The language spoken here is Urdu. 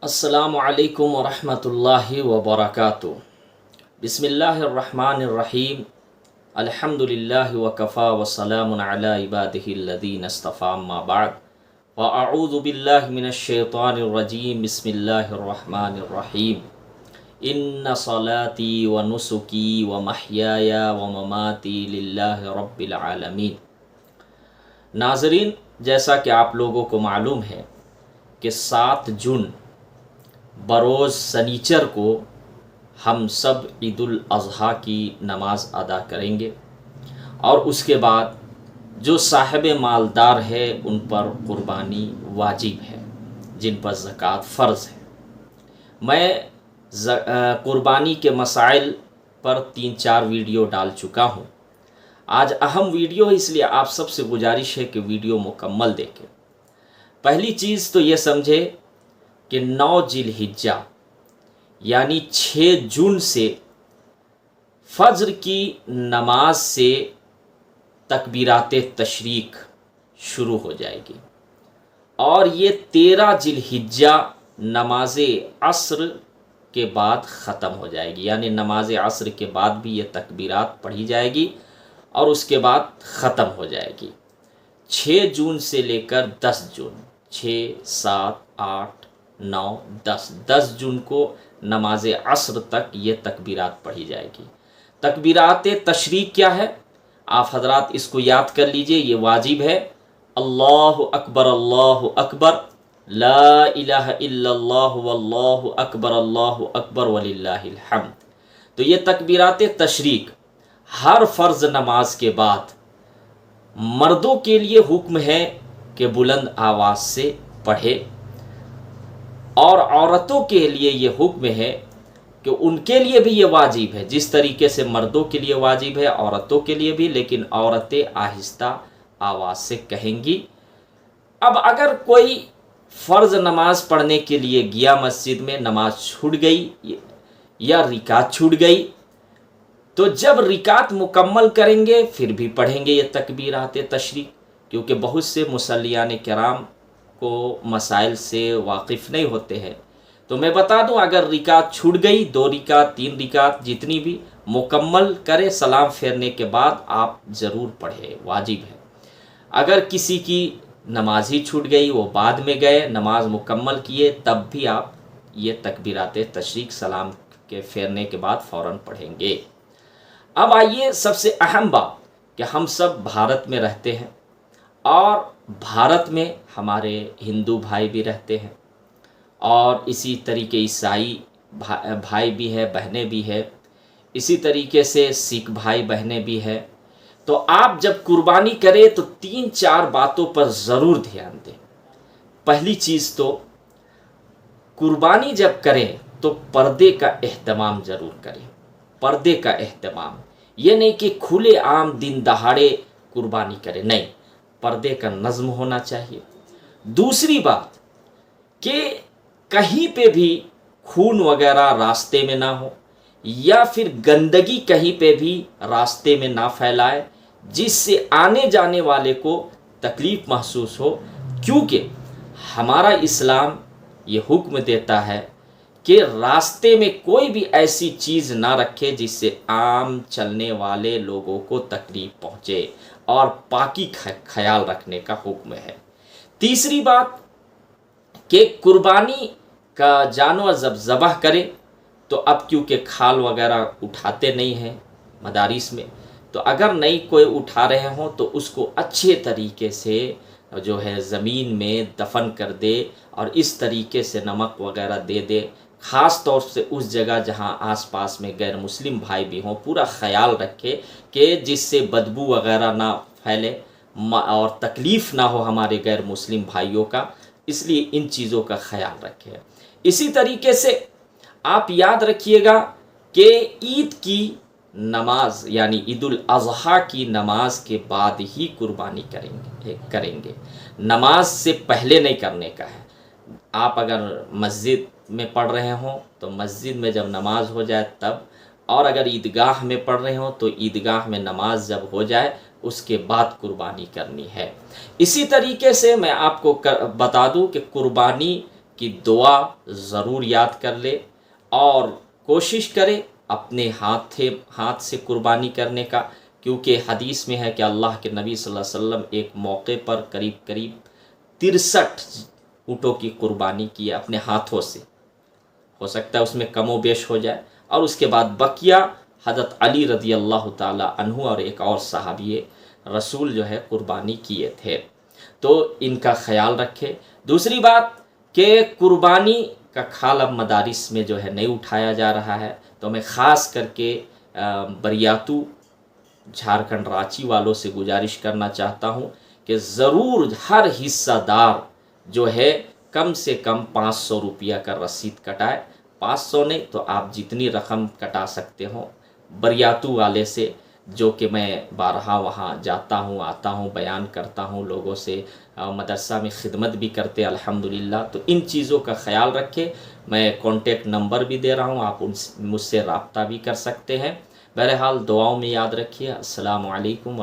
السلام علیکم ورحمۃ اللہ وبرکاتہ۔ بسم اللہ الرحمن الرحیم۔ الحمد للہ وکفا وسلام علی عبادہ الذین اصطفیٰ، اما بعد فاعوذ باللہ من الشیطان الرجیم۔ بسم اللہ الرحمن الرحیم۔ ان صلاتی ونسکی ومحیای ومماتی للہ رب العالمین۔ ناظرین، جیسا کہ آپ لوگوں کو معلوم ہے کہ 7 جون بروز سنیچر کو ہم سب عید الاضحیٰ کی نماز ادا کریں گے، اور اس کے بعد جو صاحب مالدار ہے ان پر قربانی واجب ہے، جن پر زکوٰۃ فرض ہے۔ میں قربانی کے مسائل پر 3-4 ویڈیو ڈال چکا ہوں۔ آج اہم ویڈیو ہے، اس لیے آپ سب سے گزارش ہے کہ ویڈیو مکمل دیکھیں۔ پہلی چیز تو یہ سمجھے کہ 9 ذی الحجہ یعنی 6 جون سے فجر کی نماز سے تکبیرات تشریق شروع ہو جائے گی، اور یہ 13 ذی الحجہ نماز عصر کے بعد ختم ہو جائے گی، یعنی نماز عصر کے بعد بھی یہ تکبیرات پڑھی جائے گی اور اس کے بعد ختم ہو جائے گی۔ 6 جون سے لے کر 10 جون، 6، 7، 8، 9، 10 جون کو نماز عصر تک یہ تکبیرات پڑھی جائے گی۔ تکبیرات تشریق کیا ہے؟ آپ حضرات اس کو یاد کر لیجئے، یہ واجب ہے۔ اللہ اکبر، لا الہ الا اللہ واللہ اکبر وللہ الحمد۔ تو یہ تکبیرات تشریق ہر فرض نماز کے بعد مردوں کے لیے حکم ہے کہ بلند آواز سے پڑھے، اور عورتوں کے لیے یہ حکم ہے کہ ان کے لیے بھی یہ واجب ہے، جس طریقے سے مردوں کے لیے واجب ہے عورتوں کے لیے بھی، لیکن عورتیں آہستہ آواز سے کہیں گی۔ اب اگر کوئی فرض نماز پڑھنے کے لیے گیا مسجد میں، نماز چھوٹ گئی یا رکعت چھوٹ گئی، تو جب رکعت مکمل کریں گے پھر بھی پڑھیں گے یہ تکبیرات تشریق، کیونکہ بہت سے مصلیان کرام کو مسائل سے واقف نہیں ہوتے ہیں۔ تو میں بتا دوں، اگر رکعت چھوٹ گئی، 2 رکعت 3 رکعت جتنی بھی، مکمل کرے، سلام پھیرنے کے بعد آپ ضرور پڑھے، واجب ہے۔ اگر کسی کی نماز ہی چھوٹ گئی، وہ بعد میں گئے نماز مکمل کیے، تب بھی آپ یہ تکبیرات تشریق سلام کے پھیرنے کے بعد فوراً پڑھیں گے۔ اب آئیے سب سے اہم بات کہ ہم سب بھارت میں رہتے ہیں، اور بھارت میں ہمارے ہندو بھائی بھی رہتے ہیں، اور اسی طریقے عیسائی بھائی بھی ہے، بہنیں بھی ہے، اسی طریقے سے سکھ بھائی بہنیں بھی ہے۔ تو آپ جب قربانی کریں تو 3-4 باتوں پر ضرور دھیان دیں۔ پہلی چیز تو قربانی جب کریں تو پردے کا اہتمام ضرور کریں، پردے کا اہتمام، یہ نہیں کہ کھلے عام دن دہاڑے قربانی کریں، نہیں، پردے کا نظم ہونا چاہیے۔ دوسری بات کہ کہیں پہ بھی خون وغیرہ راستے میں نہ ہو، یا پھر گندگی کہیں پہ بھی راستے میں نہ پھیلائے، جس سے آنے جانے والے کو تکلیف محسوس ہو، کیونکہ ہمارا اسلام یہ حکم دیتا ہے کہ راستے میں کوئی بھی ایسی چیز نہ رکھے جس سے عام چلنے والے لوگوں کو تکلیف پہنچے، اور پاکی خیال رکھنے کا حکم ہے۔ تیسری بات کہ قربانی کا جانور جب ذبح کرے تو اب کیونکہ کھال وغیرہ اٹھاتے نہیں ہیں مدارس میں، تو اگر نہیں کوئی اٹھا رہے ہوں تو اس کو اچھے طریقے سے جو ہے زمین میں دفن کر دے، اور اس طریقے سے نمک وغیرہ دے دے، خاص طور سے اس جگہ جہاں آس پاس میں غیر مسلم بھائی بھی ہوں، پورا خیال رکھے کہ جس سے بدبو وغیرہ نہ پھیلے اور تکلیف نہ ہو ہمارے غیر مسلم بھائیوں کا، اس لیے ان چیزوں کا خیال رکھے۔ اسی طریقے سے آپ یاد رکھیے گا کہ عید کی نماز یعنی عید الاضحیٰ کی نماز کے بعد ہی قربانی کریں گے، نماز سے پہلے نہیں کرنے کا ہے۔ آپ اگر مسجد میں پڑھ رہے ہوں تو مسجد میں جب نماز ہو جائے تب، اور اگر عیدگاہ میں پڑھ رہے ہوں تو عیدگاہ میں نماز جب ہو جائے اس کے بعد قربانی کرنی ہے۔ اسی طریقے سے میں آپ کو بتا دوں کہ قربانی کی دعا ضرور یاد کر لے اور کوشش کرے اپنے ہاتھ سے قربانی کرنے کا، کیونکہ حدیث میں ہے کہ اللہ کے نبی صلی اللہ علیہ وسلم ایک موقع پر قریب 63 اونٹوں کی قربانی کی اپنے ہاتھوں سے، ہو سکتا ہے اس میں کم و بیش ہو جائے، اور اس کے بعد بقیہ حضرت علی رضی اللہ تعالی عنہ اور ایک اور صحابی رسول جو ہے قربانی کیے تھے، تو ان کا خیال رکھے۔ دوسری بات کہ قربانی کا کھال اب مدارس میں جو ہے نہیں اٹھایا جا رہا ہے، تو میں خاص کر کے بریاتو جھارکھنڈ رانچی والوں سے گزارش کرنا چاہتا ہوں کہ ضرور ہر حصہ دار جو ہے کم سے کم 500 روپیہ کا رسید کٹائے، 500 نہیں تو آپ جتنی رقم کٹا سکتے ہو بریاتو والے سے، جو کہ میں بارہا وہاں جاتا ہوں آتا ہوں، بیان کرتا ہوں لوگوں سے، مدرسہ میں خدمت بھی کرتے الحمدللہ، تو ان چیزوں کا خیال رکھے۔ میں کانٹیکٹ نمبر بھی دے رہا ہوں، آپ مجھ سے رابطہ بھی کر سکتے ہیں۔ بہرحال دعاؤں میں یاد رکھیے۔ السلام علیکم